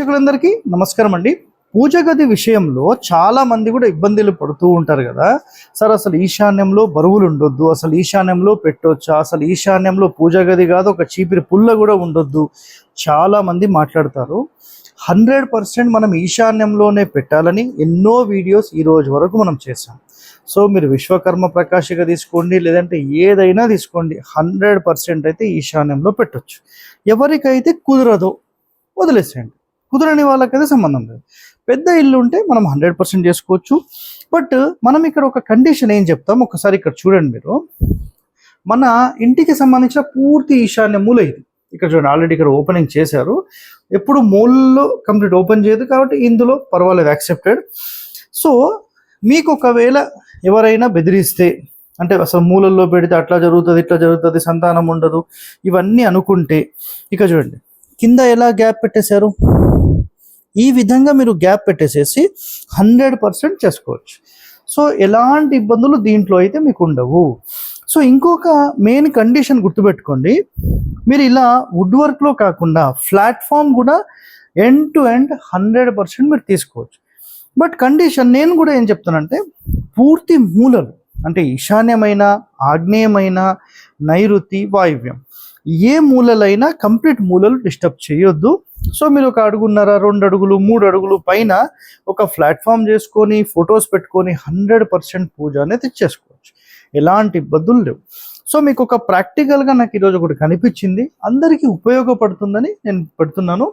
ప్రేక్షకులందరికీ నమస్కారం అండి. పూజ గది విషయంలో చాలా మంది కూడా ఇబ్బందులు పడుతూ ఉంటారు కదా సార్. అసలు ఈశాన్యంలో బరువులు ఉండొద్దు, అసలు ఈశాన్యంలో పెట్టొచ్చా, అసలు ఈశాన్యంలో పూజ గది కాదు ఒక చీపిరి పుల్ల కూడా ఉండొద్దు, చాలా మంది మాట్లాడతారు. 100% మనం ఈశాన్యంలోనే పెట్టాలని ఎన్నో వీడియోస్ ఈ రోజు వరకు మనం చేసాం. సో మీరు విశ్వకర్మ ప్రకాశిక తీసుకోండి, లేదంటే ఏదైనా తీసుకోండి, 100% అయితే ఈశాన్యంలో పెట్టొచ్చు. ఎవరికైతే కుదరదో వదిలేసేయండి, కుదరని వాళ్ళకైతే సంబంధం లేదు. పెద్ద ఇల్లు ఉంటే మనం 100% చేసుకోవచ్చు. బట్ మనం ఇక్కడ ఒక కండిషన్ ఏం చెప్తాం, ఒకసారి ఇక్కడ చూడండి మీరు. మన ఇంటికి సంబంధించిన పూర్తి ఈశాన్య మూల ఇది. ఇక్కడ చూడండి, ఆల్రెడీ ఇక్కడ ఓపెనింగ్ చేశారు. ఎప్పుడు మూలలో కంప్లీట్ ఓపెన్ చేయదు కాబట్టి ఇందులో పర్వాలేదు, యాక్సెప్టెడ్. సో మీకు ఒకవేళ ఎవరైనా బెదిరిస్తే, అంటే అసలు మూలల్లో పెడితే అట్లా జరుగుతుంది ఇట్లా జరుగుతుంది, సంతానం ఉండదు, ఇవన్నీ అనుకుంటే ఇక చూడండి కింద ఎలా గ్యాప్ పెట్టేశారు. ఈ విధంగా మీరు గ్యాప్ పెట్టేసేసి 100% చేసుకోవచ్చు. సో ఎలాంటి ఇబ్బందులు దీంట్లో అయితే మీకు ఉండవు. సో ఇంకొక మెయిన్ కండిషన్ గుర్తుపెట్టుకోండి, మీరు ఇలా వుడ్ వర్క్లో కాకుండా ప్లాట్ఫామ్ కూడా ఎండ్ టు ఎండ్ 100% మీరు తీసుకోవచ్చు. బట్ కండిషన్ నేను కూడా ఏం చెప్తానంటే, పూర్తి మూలలు అంటే ఈశాన్యమైన, ఆగ్నేయమైన, నైరుతి, వాయువ్యం, ఏ మూలలైనా కంప్లీట్ మూలలు డిస్టర్బ్ చేయొద్దు. సో మీరు 1 అడుగున్నర, 2 అడుగులు, 3 అడుగులు పైన ఒక ప్లాట్ఫామ్ చేసుకొని ఫొటోస్ పెట్టుకొని 100% పూజ అనేది చేసుకోవచ్చు, ఎలాంటి ఇబ్బందులు లేవు. సో మీకు ఒక ప్రాక్టికల్గా నాకు ఈరోజు ఒకటి కనిపించింది, అందరికీ ఉపయోగపడుతుందని నేను పెడుతున్నాను.